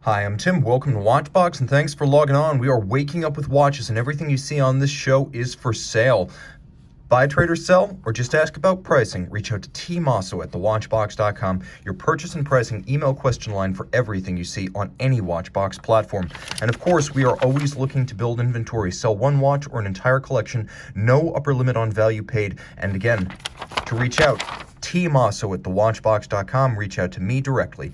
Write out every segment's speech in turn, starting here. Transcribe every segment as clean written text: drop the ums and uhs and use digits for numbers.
Hi, I'm Tim. Welcome to Watchbox, and thanks for logging on. We are waking up with watches, and everything you see on this show is for sale. Buy, trade, or sell, or just ask about pricing. Reach out to tmosso at thewatchbox.com, your purchase and pricing email question line for everything you see on any Watchbox platform. And of course, we are always looking to build inventory. Sell one watch or an entire collection, no upper limit on value paid. And again, to reach out, tmosso at thewatchbox.com. Reach out to me directly.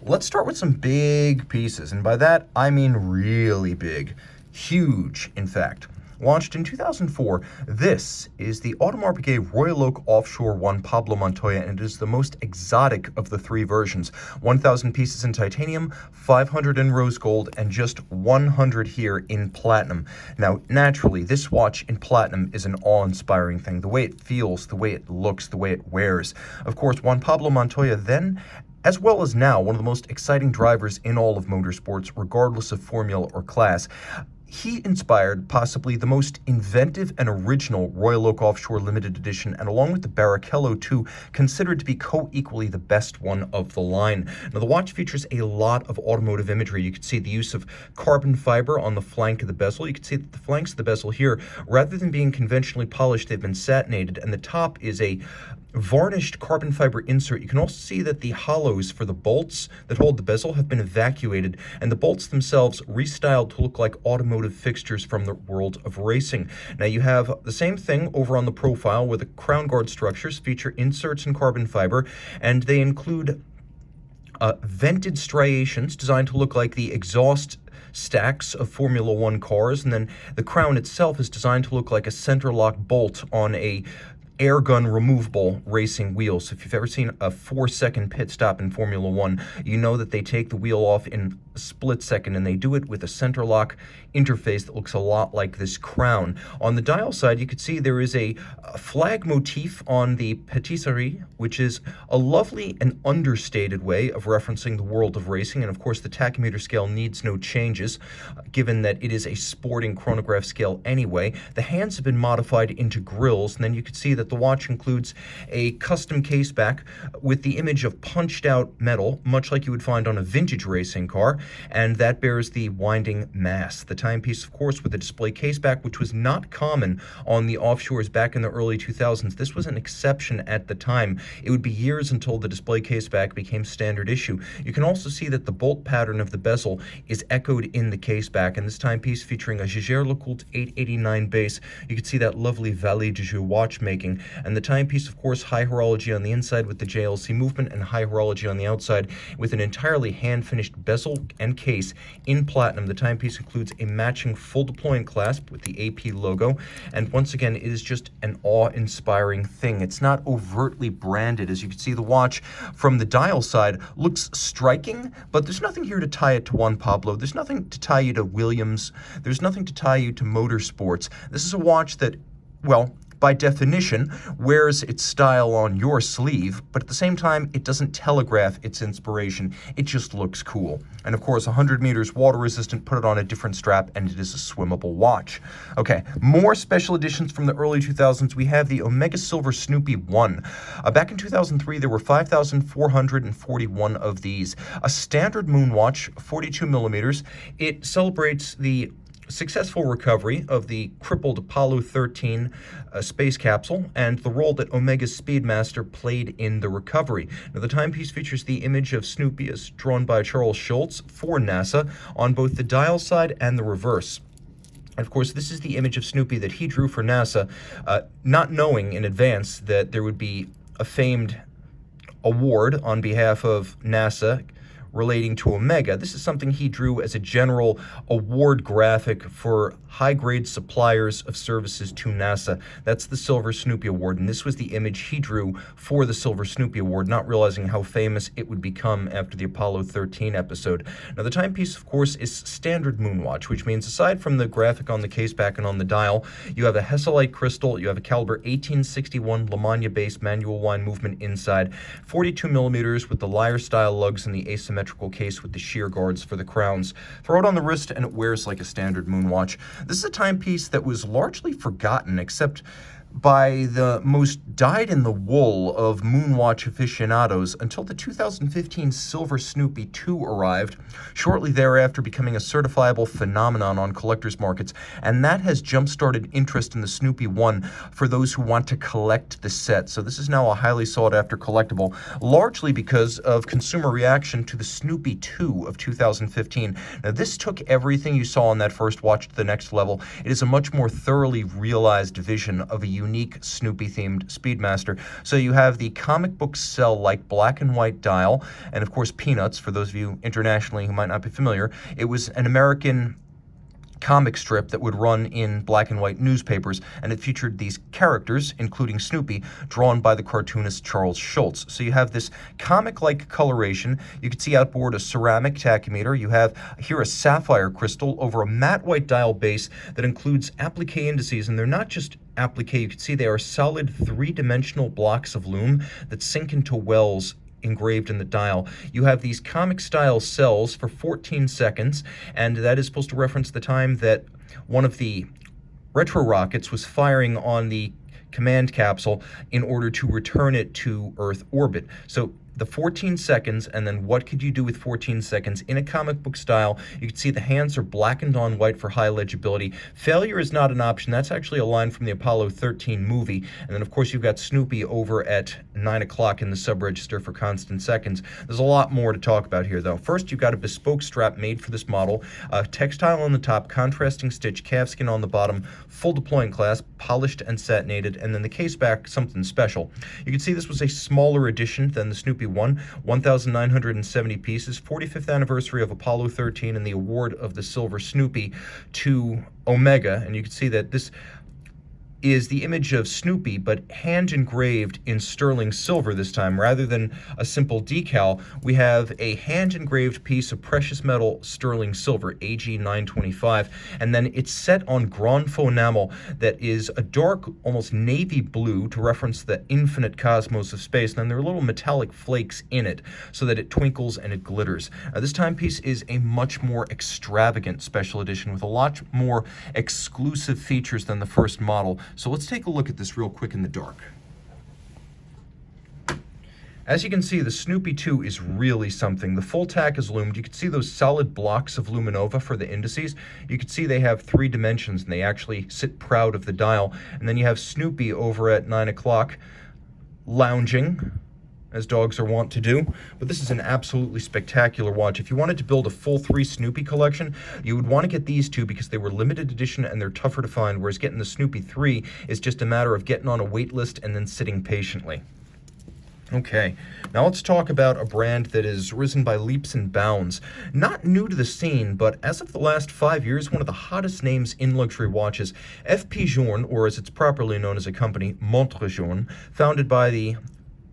Let's start with some big pieces, and by that, I mean really big. Huge, in fact. Launched in 2004, this is the Audemars Piguet Royal Oak Offshore Juan Pablo Montoya, and it is the most exotic of the three versions. 1,000 pieces in titanium, 500 in rose gold, and just 100 here in platinum. Now, naturally, this watch in platinum is an awe-inspiring thing. The way it feels, the way it looks, the way it wears. Of course, Juan Pablo Montoya then, as well as now, one of the most exciting drivers in all of motorsports, regardless of formula or class. He inspired possibly the most inventive and original Royal Oak Offshore limited edition, and along with the Barrichello 2, considered to be co-equally the best one of the line. Now, the watch features a lot of automotive imagery. You can see the use of carbon fiber on the flank of the bezel. You can see that the flanks of the bezel here, rather than being conventionally polished, they've been satinated, and the top is a varnished carbon fiber insert. You can also see that the hollows for the bolts that hold the bezel have been evacuated, and the bolts themselves restyled to look like automotive fixtures from the world of racing. Now, you have the same thing over on the profile, where the crown guard structures feature inserts in carbon fiber, and they include vented striations designed to look like the exhaust stacks of Formula One cars, and then the crown itself is designed to look like a center lock bolt on a air gun removable racing wheel. So if you've ever seen a 4-second pit stop in Formula One, you know that they take the wheel off in a split second, and they do it with a center lock interface that looks a lot like this crown. On the dial side, you can see there is a flag motif on the patisserie, which is a lovely and understated way of referencing the world of racing. And of course, the tachymeter scale needs no changes, given that it is a sporting chronograph scale anyway. The hands have been modified into grills, and then you can see that the watch includes a custom case back with the image of punched out metal, much like you would find on a vintage racing car, and that bears the winding mass. The timepiece, of course, with a display case back, which was not common on the offshores back in the early 2000s. This was an exception at the time. It would be years until the display case back became standard issue. You can also see that the bolt pattern of the bezel is echoed in the case back, and this timepiece featuring a Jaeger-LeCoultre 889 base. You can see that lovely Valet de Joux watchmaking. And the timepiece, of course, high horology on the inside with the JLC movement, and high horology on the outside with an entirely hand-finished bezel and case in platinum. The timepiece includes a matching full deploying clasp with the AP logo, and once again, it is just an awe-inspiring thing. It's not overtly branded. As you can see, the watch from the dial side looks striking, but there's nothing here to tie it to Juan Pablo. There's nothing to tie you to Williams. There's nothing to tie you to motorsports. This is a watch that, well, by definition, wears its style on your sleeve, but at the same time, it doesn't telegraph its inspiration. It just looks cool. And of course, 100 meters water resistant, put it on a different strap, and it is a swimmable watch. Okay, more special editions from the early 2000s. We have the Omega Silver Snoopy 1. Back in 2003, there were 5,441 of these. A standard moon watch, 42 millimeters. It celebrates the successful recovery of the crippled Apollo 13 space capsule and the role that Omega's Speedmaster played in the recovery. Now, the timepiece features the image of Snoopy as drawn by Charles Schultz for NASA on both the dial side and the reverse. Of course, this is the image of Snoopy that he drew for NASA, not knowing in advance that there would be a famed award on behalf of NASA relating to Omega. This is something he drew as a general award graphic for high-grade suppliers of services to NASA. That's the Silver Snoopy Award, and this was the image he drew for the Silver Snoopy Award, not realizing how famous it would become after the Apollo 13 episode. Now, the timepiece, of course, is standard moonwatch, which means aside from the graphic on the caseback and on the dial, you have a Hesalite crystal, you have a caliber 1861 Lamagna-based manual wind movement inside, 42 millimeters with the lyre-style lugs and the asymmetrical case with the shear guards for the crowns. Throw it on the wrist and it wears like a standard moonwatch. This is a timepiece that was largely forgotten, except by the most dyed-in-the-wool of moonwatch aficionados until the 2015 Silver Snoopy 2 arrived, shortly thereafter becoming a certifiable phenomenon on collectors markets, and that has jump-started interest in the Snoopy 1 for those who want to collect the set. So this is now a highly sought-after collectible, largely because of consumer reaction to the Snoopy 2 of 2015. Now, this took everything you saw in that first watch to the next level. It is a much more thoroughly realized vision of a unique Snoopy-themed Speedmaster. So you have the comic book cell-like black and white dial, and of course Peanuts, for those of you internationally who might not be familiar. It was an American comic strip that would run in black and white newspapers, and it featured these characters, including Snoopy, drawn by the cartoonist Charles Schulz. So you have this comic-like coloration. You can see outboard a ceramic tachymeter. You have here a sapphire crystal over a matte white dial base that includes applique indices, and they're not just applique. You can see they are solid three-dimensional blocks of lume that sink into wells engraved in the dial. You have these comic style cells for 14 seconds, and that is supposed to reference the time that one of the retro rockets was firing on the command capsule in order to return it to Earth orbit. So the 14 seconds, and then what could you do with 14 seconds in a comic book style? You can see the hands are blackened on white for high legibility. Failure is not an option. That's actually a line from the Apollo 13 movie. And then, of course, you've got Snoopy over at 9 o'clock in the sub-register for constant seconds. There's a lot more to talk about here, though. First, you've got a bespoke strap made for this model, textile on the top, contrasting stitch, calfskin on the bottom, full deploying clasp, polished and satinated, and then the case back, something special. You can see this was a smaller edition than the Snoopy 1, 1,970 pieces, 45th anniversary of Apollo 13 and the award of the Silver Snoopy to Omega. And you can see that this is the image of Snoopy, but hand engraved in sterling silver this time. Rather than a simple decal, we have a hand engraved piece of precious metal sterling silver, AG 925, and then it's set on grand faux enamel that is a dark, almost navy blue to reference the infinite cosmos of space, and then there are little metallic flakes in it so that it twinkles and it glitters. This timepiece is a much more extravagant special edition with a lot more exclusive features than the first model. So let's take a look at this real quick in the dark. As you can see, the Snoopy 2 is really something. The full tack is loomed. You can see those solid blocks of luminova for the indices. You can see they have 3 dimensions, and they actually sit proud of the dial. And then you have Snoopy over at 9 o'clock lounging, as dogs are wont to do. But this is an absolutely spectacular watch. If you wanted to build a full 3 Snoopy collection, you would want to get these two because they were limited edition and they're tougher to find, whereas getting the Snoopy 3 is just a matter of getting on a wait list and then sitting patiently. Okay, now let's talk about a brand that has risen by leaps and bounds. Not new to the scene, but as of the last 5 years, one of the hottest names in luxury watches, FP Journe, or as it's properly known as a company, Montre Journe, founded by the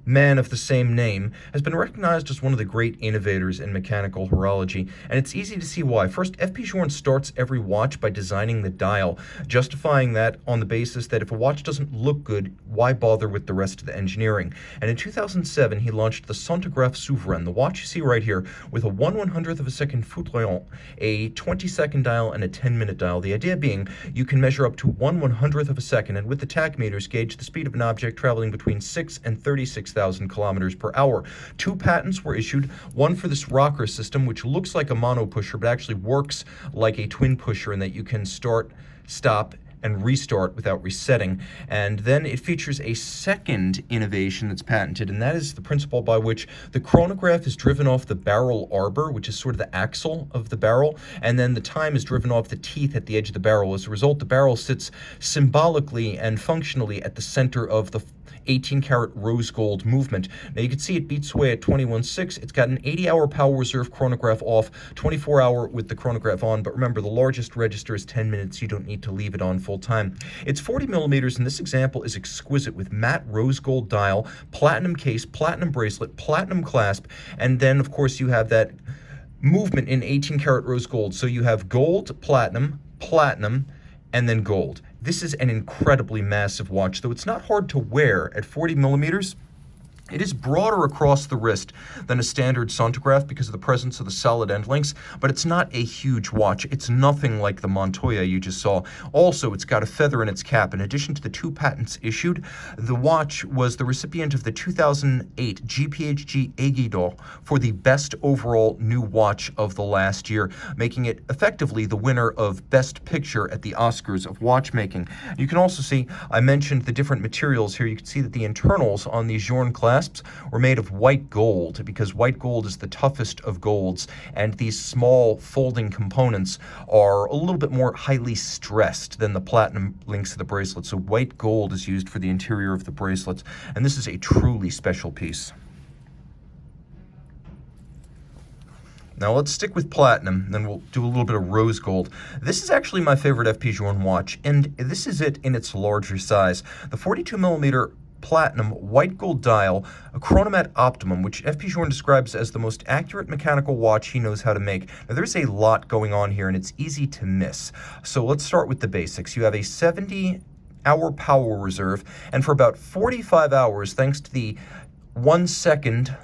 man of the same name, has been recognized as one of the great innovators in mechanical horology, and it's easy to see why. First, FP Journe starts every watch by designing the dial, justifying that on the basis that if a watch doesn't look good, why bother with the rest of the engineering? And in 2007, he launched the Centigraphe Souveraine, the watch you see right here, with a 1/100th of a second foutoyant, a 20-second dial, and a 10-minute dial. The idea being you can measure up to 1/100th of a second, and with the tachymeters, gauge the speed of an object traveling between 6 and 36,000 kilometers per hour. 2 patents were issued, one for this rocker system, which looks like a mono pusher, but actually works like a twin pusher in that you can start, stop, and restart without resetting. And then it features a second innovation that's patented, and that is the principle by which the chronograph is driven off the barrel arbor, which is sort of the axle of the barrel, and then the time is driven off the teeth at the edge of the barrel. As a result, the barrel sits symbolically and functionally at the center of the 18-karat rose gold movement. Now you can see it beats away at 21.6. It's got an 80-hour power reserve chronograph off, 24-hour with the chronograph on, but remember the largest register is 10 minutes. You don't need to leave it on full time. It's 40 millimeters, and this example is exquisite with matte rose gold dial, platinum case, platinum bracelet, platinum clasp, and then of course you have that movement in 18-karat rose gold. So you have gold, platinum, and then gold. This is an incredibly massive watch, though it's not hard to wear at 40 millimeters. It is broader across the wrist than a standard Centigraphe because of the presence of the solid end links, but it's not a huge watch. It's nothing like the Montoya you just saw. Also, it's got a feather in its cap. In addition to the 2 patents issued, the watch was the recipient of the 2008 GPHG Aiguille for the best overall new watch of the last year, making it effectively the winner of Best Picture at the Oscars of watchmaking. You can also see, I mentioned the different materials here. You can see that the internals on these Journe clasps were made of white gold, because white gold is the toughest of golds, and these small folding components are a little bit more highly stressed than the platinum links of the bracelet. So white gold is used for the interior of the bracelets, and this is a truly special piece. Now let's stick with platinum, then we'll do a little bit of rose gold. This is actually my favorite FP Journe watch, and this is it in its larger size. The 42mm platinum white gold dial, a Chronometre Optimum, which FP Journe describes as the most accurate mechanical watch he knows how to make. Now there's a lot going on here, and it's easy to miss. So let's start with the basics. You have a 70-hour power reserve, and for about 45 hours, thanks to the 1 second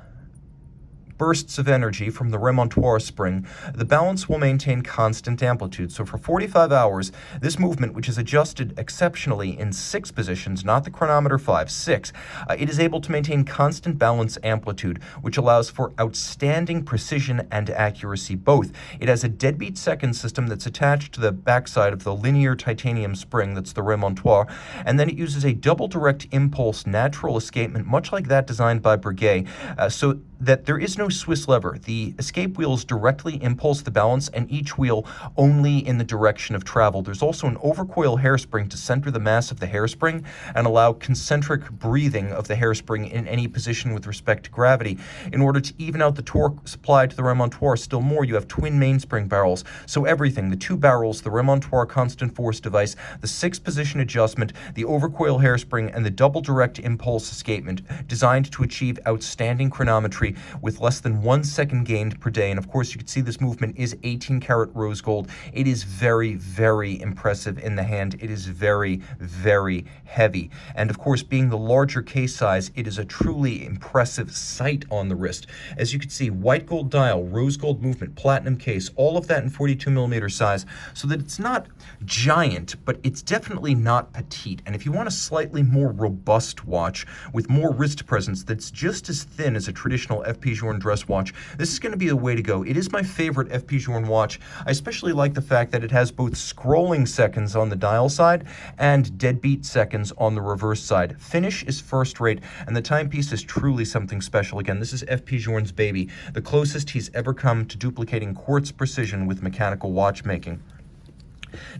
bursts of energy from the remontoir spring, the balance will maintain constant amplitude. So for 45 hours, this movement, which is adjusted exceptionally in 6 positions, not the chronometer 5, 6, it is able to maintain constant balance amplitude, which allows for outstanding precision and accuracy both. It has a deadbeat second system that's attached to the backside of the linear titanium spring, that's the remontoir, and then it uses a double direct impulse natural escapement, much like that designed by Piguet, so that there is no Swiss lever. The escape wheels directly impulse the balance, and each wheel only in the direction of travel. There's also an overcoil hairspring to center the mass of the hairspring and allow concentric breathing of the hairspring in any position with respect to gravity. In order to even out the torque supplied to the remontoir still more, you have twin mainspring barrels. So everything, the 2 barrels, the remontoir constant force device, the 6-position adjustment, the overcoil hairspring, and the double direct impulse escapement, designed to achieve outstanding chronometry with less than 1 second gained per day. And of course, you can see this movement is 18-karat rose gold. It is very, very impressive in the hand. It is very, very heavy. And of course, being the larger case size, it is a truly impressive sight on the wrist. As you can see, white gold dial, rose gold movement, platinum case, all of that in 42mm size, so that it's not giant, but it's definitely not petite. And if you want a slightly more robust watch with more wrist presence that's just as thin as a traditional FP Journe dress watch, this is going to be the way to go. It is my favorite FP Journe watch. I especially like the fact that it has both scrolling seconds on the dial side and deadbeat seconds on the reverse side. Finish is first rate, and the timepiece is truly something special. Again, this is FP Journe's baby, the closest he's ever come to duplicating quartz precision with mechanical watchmaking.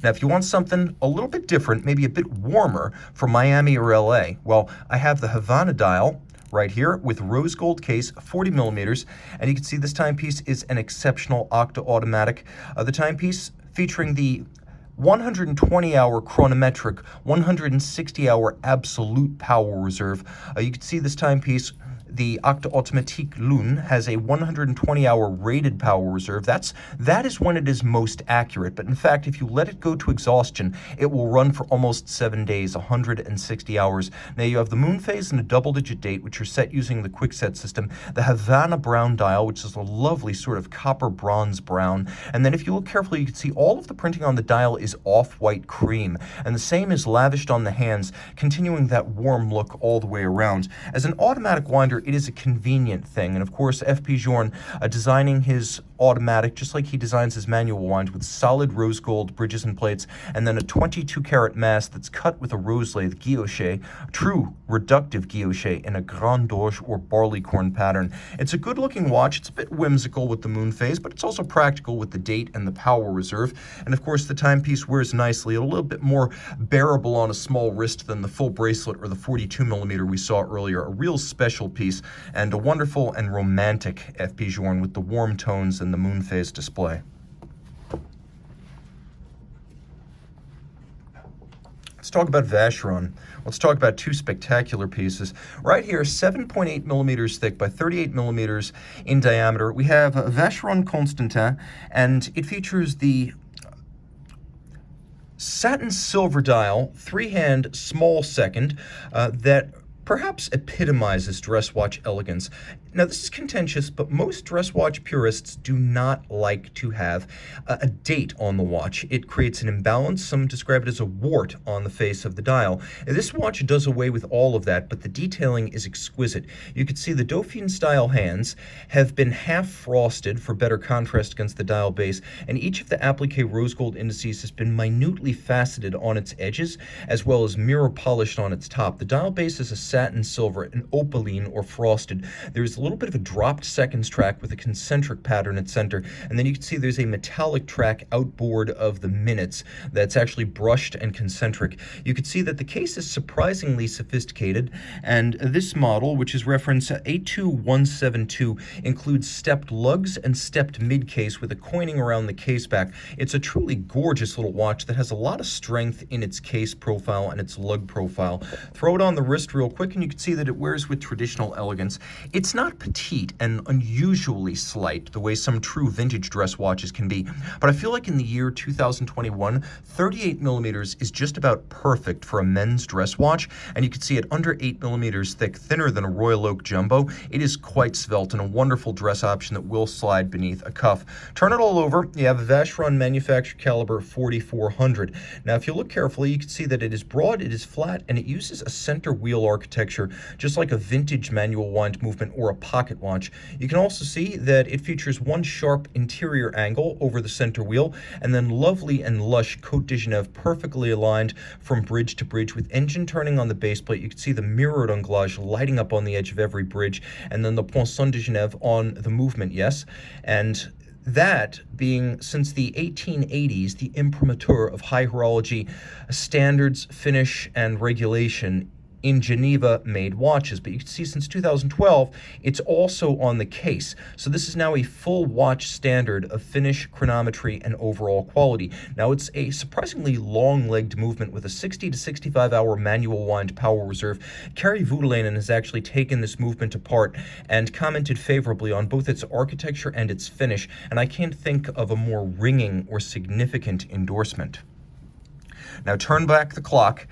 Now, if you want something a little bit different, maybe a bit warmer from Miami or LA, well, I have the Havana dial right here with rose gold case, 40mm, and you can see this timepiece is an exceptional Octa automatic. The timepiece featuring the 120-hour chronometric, 160-hour absolute power reserve. You can see this timepiece, the Octa Automatique Lune, has a 120-hour rated power reserve. That is when it is most accurate, but in fact, if you let it go to exhaustion, it will run for almost 7 days, 160 hours. Now, you have the moonphase and a double-digit date, which are set using the quickset system, the Havana brown dial, which is a lovely sort of copper bronze brown, and then if you look carefully, you can see all of the printing on the dial is off-white cream, and the same is lavished on the hands, continuing that warm look all the way around. As an automatic winder, it is a convenient thing, and of course, FP Journe designing his automatic just like he designs his manual wind, with solid rose gold bridges and plates, and then a 22-karat mass that's cut with a rose lathe guilloche, true reductive guilloche in a grand dorge or barleycorn pattern. It's a good-looking watch. It's a bit whimsical with the moon phase, but it's also practical with the date and the power reserve. And of course, the timepiece wears nicely, a little bit more bearable on a small wrist than the full bracelet or the 42mm we saw earlier. A real special piece, and a wonderful and romantic FP Journe with the warm tones and the moon phase display. Let's talk about Vacheron. Let's talk about 2 spectacular pieces. Right here, 7.8mm thick by 38mm in diameter. We have Vacheron Constantin, and it features the satin silver dial, 3-hand small second, that perhaps epitomizes dress watch elegance. Now, this is contentious, but most dress watch purists do not like to have a date on the watch. It creates an imbalance. Some describe it as a wart on the face of the dial. And this watch does away with all of that, but the detailing is exquisite. You can see the Dauphine-style hands have been half frosted for better contrast against the dial base, and each of the applique rose gold indices has been minutely faceted on its edges, as well as mirror polished on its top. The dial base is a satin silver, an opaline or frosted. There's a little bit of a dropped seconds track with a concentric pattern at center, and then you can see there's a metallic track outboard of the minutes that's actually brushed and concentric. You can see that the case is surprisingly sophisticated, and this model, which is reference A2172, includes stepped lugs and stepped mid-case with a coining around the case back. It's a truly gorgeous little watch that has a lot of strength in its case profile and its lug profile. Throw it on the wrist real quick and you can see that it wears with traditional elegance. It's not petite and unusually slight the way some true vintage dress watches can be, but I feel like in the year 2021, 38 millimeters is just about perfect for a men's dress watch, and you can see it under 8 millimeters thick, thinner than a Royal Oak Jumbo. It is quite svelte and a wonderful dress option that will slide beneath a cuff. Turn it all over, you have a Vacheron manufactured caliber 4400. Now, if you look carefully, you can see that it is broad, it is flat, and it uses a center wheel architecture, just like a vintage manual wind movement or a pocket watch. You can also see that it features one sharp interior angle over the center wheel, and then lovely and lush Côte de Genève perfectly aligned from bridge to bridge with engine turning on the base plate. You can see the mirrored anglage lighting up on the edge of every bridge, and then the Poinçon de Genève on the movement, yes. And that being, since the 1880s, the imprimatur of high horology standards, finish, and regulation in Geneva-made watches. But you can see since 2012, it's also on the case. So this is now a full watch standard of finish, chronometry, and overall quality. Now, it's a surprisingly long-legged movement with a 60 to 65-hour manual wind power reserve. Kari Voutilainen has actually taken this movement apart and commented favorably on both its architecture and its finish, and I can't think of a more ringing or significant endorsement. Now, turn back the clock,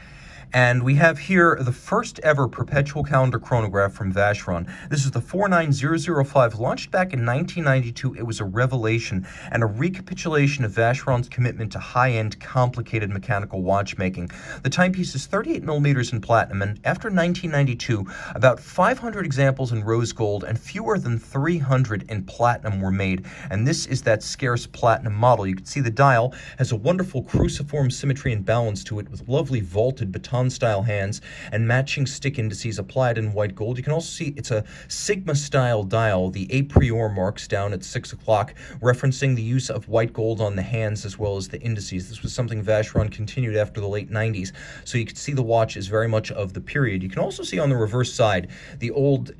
and we have here the first ever perpetual calendar chronograph from Vacheron. This is the 49005, launched back in 1992. It was a revelation and a recapitulation of Vacheron's commitment to high-end, complicated mechanical watchmaking. The timepiece is 38 millimeters in platinum, and after 1992, about 500 examples in rose gold and fewer than 300 in platinum were made, and this is that scarce platinum model. You can see the dial has a wonderful cruciform symmetry and balance to it with lovely vaulted baton-style hands and matching stick indices applied in white gold. You can also see it's a Sigma-style dial, the a priori marks down at 6 o'clock, referencing the use of white gold on the hands as well as the indices. This was something Vacheron continued after the late 90s, so you can see the watch is very much of the period. You can also see on the reverse side the old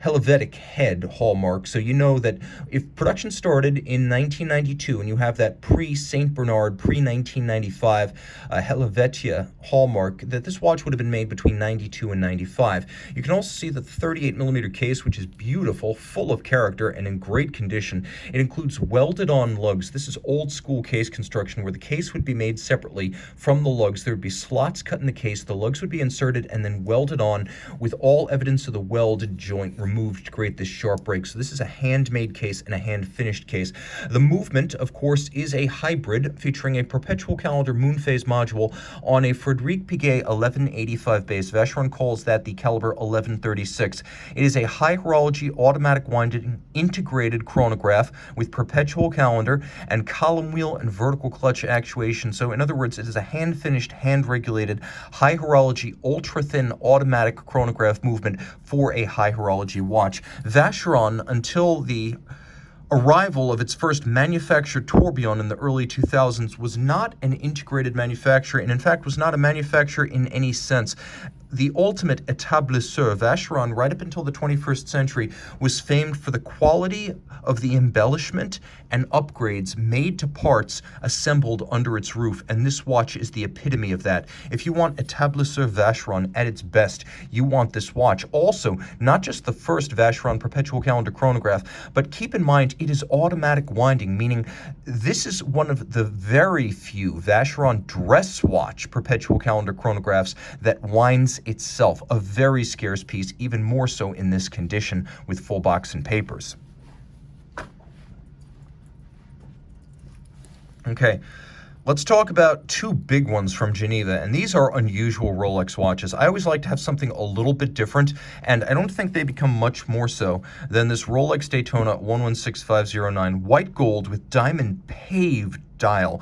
Helvetic head hallmark, so you know that if production started in 1992 and you have that pre-St. Bernard, pre-1995 Helvetia hallmark, that this watch would have been made between 92 and 95. You can also see the 38 millimeter case, which is beautiful, full of character, and in great condition. It includes welded-on lugs. This is old-school case construction where the case would be made separately from the lugs. There would be slots cut in the case, the lugs would be inserted and then welded on with all evidence of the weld joint removed to create this sharp break. So this is a handmade case and a hand-finished case. The movement, of course, is a hybrid featuring a perpetual calendar moonphase module on a Rolex Piguet 1185 base. Vacheron calls that the caliber 1136. It is a high horology automatic winding integrated chronograph with perpetual calendar and column wheel and vertical clutch actuation. So in other words, it is a hand-finished, hand-regulated high horology ultra-thin automatic chronograph movement for a high horology watch. Vacheron, until the arrival of its first manufactured tourbillon in the early 2000s, was not an integrated manufacturer, and in fact was not a manufacturer in any sense. The ultimate établisseur, Vacheron, right up until the 21st century, was famed for the quality of the embellishment and upgrades made to parts assembled under its roof, and this watch is the epitome of that. If you want établisseur Vacheron at its best, you want this watch. Also, not just the first Vacheron perpetual calendar chronograph, but keep in mind it is automatic winding, meaning this is one of the very few Vacheron dress watch perpetual calendar chronographs that winds itself, a very scarce piece, even more so in this condition with full box and papers. Okay, let's talk about two big ones from Geneva, and these are unusual Rolex watches. I always like to have something a little bit different, and I don't think they become much more so than this Rolex Daytona 116509 white gold with diamond paved dial.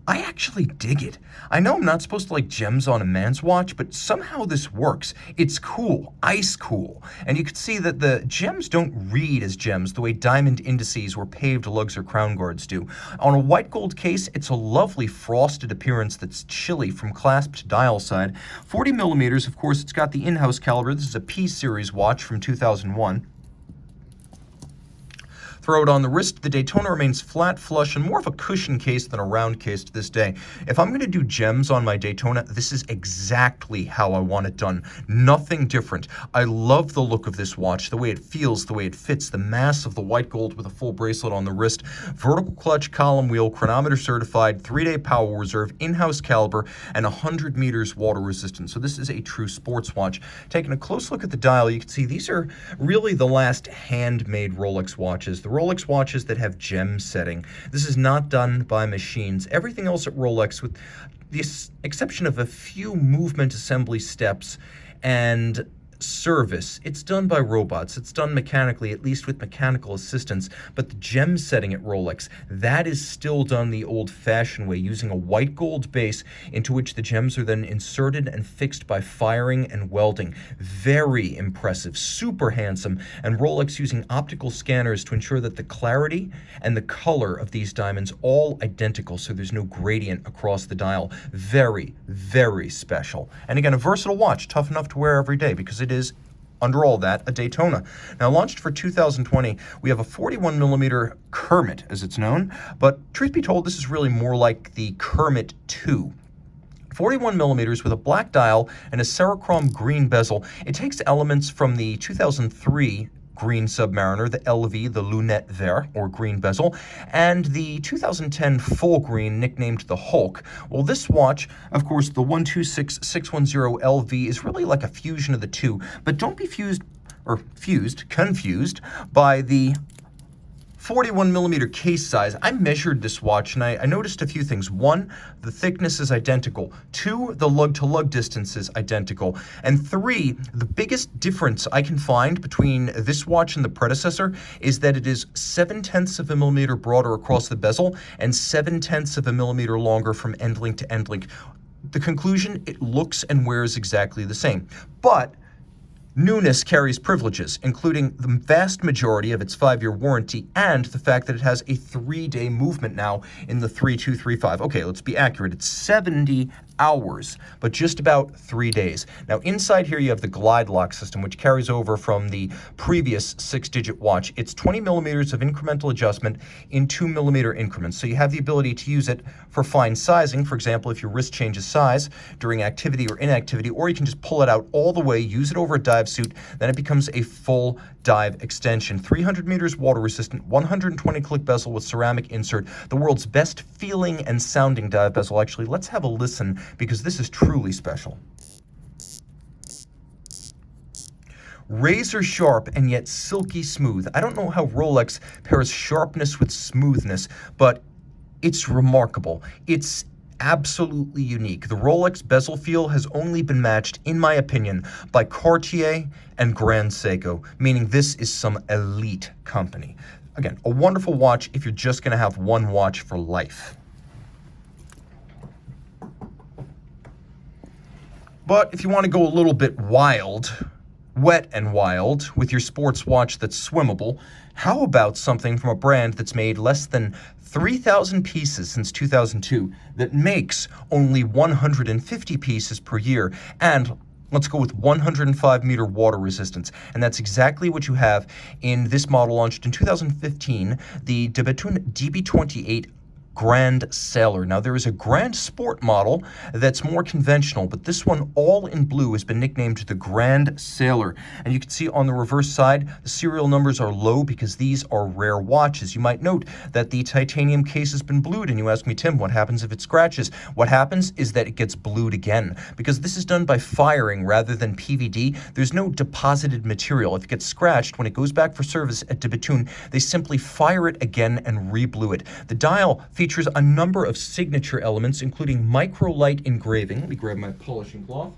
I actually dig it. I know I'm not supposed to like gems on a man's watch, but somehow this works. It's cool, ice cool. And you can see that the gems don't read as gems the way diamond indices or paved lugs or crown guards do. On a white gold case, it's a lovely frosted appearance that's chilly from clasp to dial side. 40 millimeters, of course, it's got the in-house caliber. This is a P-series watch from 2001. Throw it on the wrist. The Daytona remains flat, flush, and more of a cushion case than a round case to this day. If I'm going to do gems on my Daytona, this is exactly how I want it done. Nothing different. I love the look of this watch, the way it feels, the way it fits, the mass of the white gold with a full bracelet on the wrist, vertical clutch, column wheel, chronometer certified, 3-day power reserve, in-house caliber, and 100 meters water resistant. So this is a true sports watch. Taking a close look at the dial, you can see these are really the last handmade Rolex watches. The Rolex watches that have gem setting. This is not done by machines. Everything else at Rolex, with the exception of a few movement assembly steps and service, it's done by robots. It's done mechanically, at least with mechanical assistance. But the gem setting at Rolex, that is still done the old-fashioned way, using a white gold base into which the gems are then inserted and fixed by firing and welding. Very impressive, super handsome, and Rolex using optical scanners to ensure that the clarity and the color of these diamonds all identical, so there's no gradient across the dial. Very, very special. And again, a versatile watch, tough enough to wear every day, because it is, under all that, a Daytona. Now, launched for 2020, we have a 41 millimeter Kermit, as it's known, but truth be told, this is really more like the Kermit 2. 41 millimeters with a black dial and a Serichrome green bezel. It takes elements from the 2003 green Submariner, the LV, the Lunette Vert, or green bezel, and the 2010 full green, nicknamed the Hulk. Well, this watch, of course, the 126610 LV, is really like a fusion of the two, but don't be confused by the 41 millimeter case size. I measured this watch and I noticed a few things. One, the thickness is identical. Two, the lug-to-lug distance is identical. And three, the biggest difference I can find between this watch and the predecessor is that it is 0.7 of a millimeter broader across the bezel and 0.7 of a millimeter longer from end link to end link. The conclusion, it looks and wears exactly the same. But newness carries privileges, including the vast majority of its 5-year warranty and the fact that it has a 3-day movement now in the 3235. Okay, let's be accurate. It's 70 hours, but just about 3 days. Now, inside here, you have the glide lock system, which carries over from the previous 6-digit watch. It's 20 millimeters of incremental adjustment in 2 millimeter increments. So you have the ability to use it for fine sizing. For example, if your wrist changes size during activity or inactivity, or you can just pull it out all the way, use it over a dive suit, then it becomes a full dive extension. 300 meters water resistant, 120 click bezel with ceramic insert, the world's best feeling and sounding dive bezel. Actually, let's have a listen, because this is truly special. Razor sharp and yet silky smooth. I don't know how Rolex pairs sharpness with smoothness, but it's remarkable. It's absolutely unique. The Rolex bezel feel has only been matched, in my opinion, by Cartier and Grand Seiko, meaning this is some elite company. Again, a wonderful watch if you're just going to have one watch for life. But if you want to go a little bit wild, wet and wild, with your sports watch that's swimmable, how about something from a brand that's made less than 3,000 pieces since 2002, that makes only 150 pieces per year, and let's go with 105 meter water resistance. And that's exactly what you have in this model launched in 2015, the Bethune DB28 Grand Sailor. Now, there is a Grand Sport model that's more conventional, but this one, all in blue, has been nicknamed the Grand Sailor. And you can see on the reverse side, the serial numbers are low because these are rare watches. You might note that the titanium case has been blued, and you ask me, Tim, what happens if it scratches? What happens is that it gets blued again, because this is done by firing rather than PVD. There's no deposited material. If it gets scratched, when it goes back for service at de Bethune, they simply fire it again and re-blue it. The dial features a number of signature elements, including micro-light engraving. Let me grab my polishing cloth.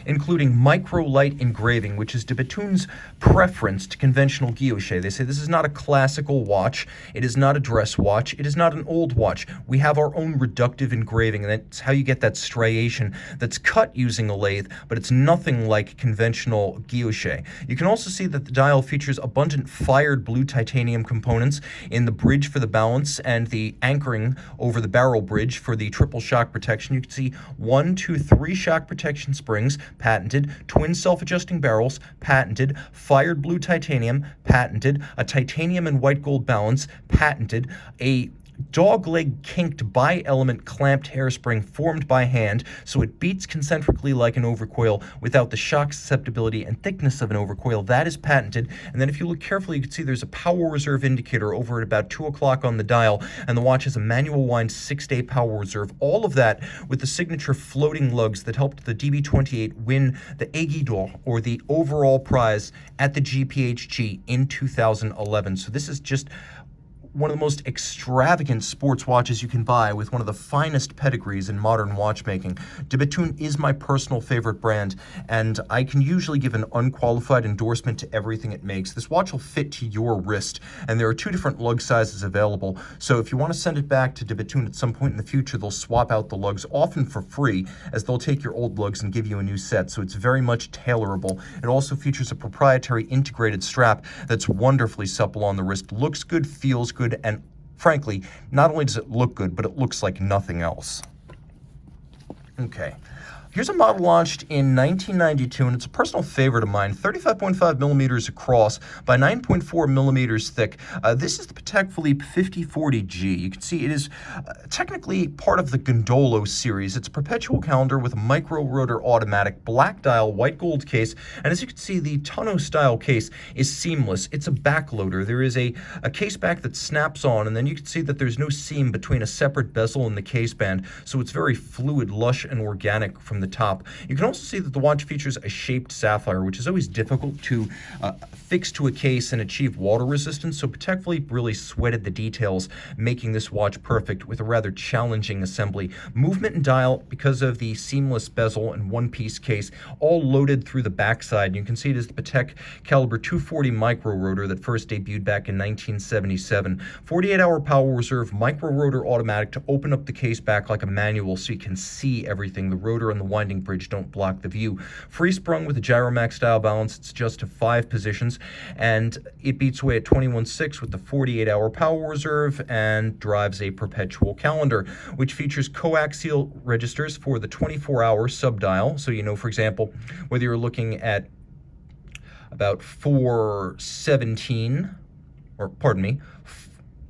Including micro-light engraving, which is de Bethune's preference to conventional guilloche. They say this is not a classical watch, it is not a dress watch, it is not an old watch. We have our own reductive engraving, and that's how you get that striation that's cut using a lathe, but it's nothing like conventional guilloche. You can also see that the dial features abundant fired blue titanium components in the bridge for the balance and the anchoring over the barrel bridge for the triple shock protection. You can see 1, 2, 3 shock protection springs, patented, twin self-adjusting barrels, patented, fired blue titanium, patented, a titanium and white gold balance, patented, a dogleg kinked bi-element clamped hairspring formed by hand, so it beats concentrically like an overcoil without the shock susceptibility and thickness of an overcoil. That is patented. And then if you look carefully, you can see there's a power reserve indicator over at about 2 o'clock on the dial, and the watch has a manual wind 6-day power reserve. All of that with the signature floating lugs that helped the DB28 win the Aiguille d'Or, or the overall prize, at the GPHG in 2011. So this is just one of the most extravagant sports watches you can buy, with one of the finest pedigrees in modern watchmaking. De Bethune is my personal favorite brand, and I can usually give an unqualified endorsement to everything it makes. This watch will fit to your wrist, and there are 2 different lug sizes available. So if you want to send it back to De Bethune at some point in the future, they'll swap out the lugs, often for free, as they'll take your old lugs and give you a new set. So it's very much tailorable. It also features a proprietary integrated strap that's wonderfully supple on the wrist, looks good, feels good, and frankly, not only does it look good, but it looks like nothing else. Okay. Here's a model launched in 1992, and it's a personal favorite of mine. 35.5 millimeters across by 9.4 millimeters thick. This is the Patek Philippe 5040G. You can see it is technically part of the Gondolo series. It's a perpetual calendar with a micro rotor automatic, black dial, white gold case, and as you can see, the tonneau style case is seamless. It's a backloader. There is a case back that snaps on, and then you can see that there's no seam between a separate bezel and the case band, so it's very fluid, lush, and organic from the top. You can also see that the watch features a shaped sapphire, which is always difficult to fix to a case and achieve water resistance, so Patek Philippe really sweated the details, making this watch perfect with a rather challenging assembly. Movement and dial, because of the seamless bezel and one-piece case, all loaded through the backside. You can see it is the Patek caliber 240 micro rotor that first debuted back in 1977. 48-hour power reserve, micro rotor automatic to open up the case back like a manual so you can see everything. The rotor and the winding bridge don't block the view. Free sprung with a Gyromax style balance. It's just to 5 positions, and it beats away at 21.6 with the 48-hour power reserve and drives a perpetual calendar, which features coaxial registers for the 24-hour subdial. So you know, for example, whether you're looking at about 4:17, or pardon me,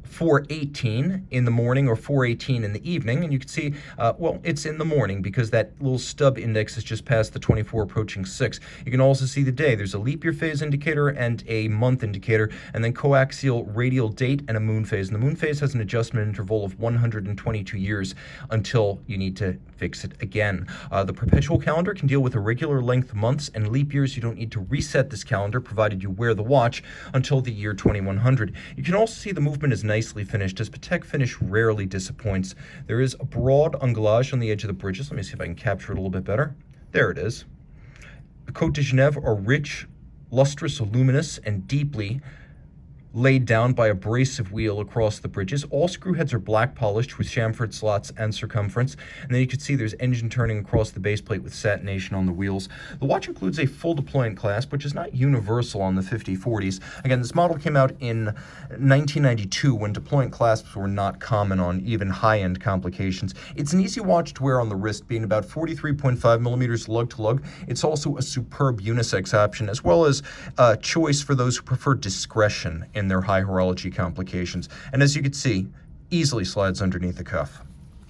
4:18 in the morning or 4:18 in the evening, and you can see, well, it's in the morning because that little stub index is just past the 24 approaching 6. You can also see the day. There's a leap year phase indicator and a month indicator, and then coaxial radial date and a moon phase. And the moon phase has an adjustment interval of 122 years until you need to fix it again. The perpetual calendar can deal with irregular length months and leap years. You don't need to reset this calendar, provided you wear the watch until the year 2100. You can also see the movement is nicely finished, as Patek finish rarely disappoints. There is a broad ungulage on the edge of the bridges. Let me see if I can capture it a little bit better. There it is. The Côte de Genève are rich, lustrous, luminous, and deeply laid down by a abrasive wheel across the bridges. All screw heads are black polished with chamfered slots and circumference. And then you can see there's engine turning across the base plate with satination on the wheels. The watch includes a full deployant clasp, which is not universal on the 5040s. Again, this model came out in 1992 when deployant clasps were not common on even high-end complications. It's an easy watch to wear on the wrist, being about 43.5 millimeters lug to lug. It's also a superb unisex option, as well as a choice for those who prefer discretion in their high horology complications. And as you can see, easily slides underneath the cuff.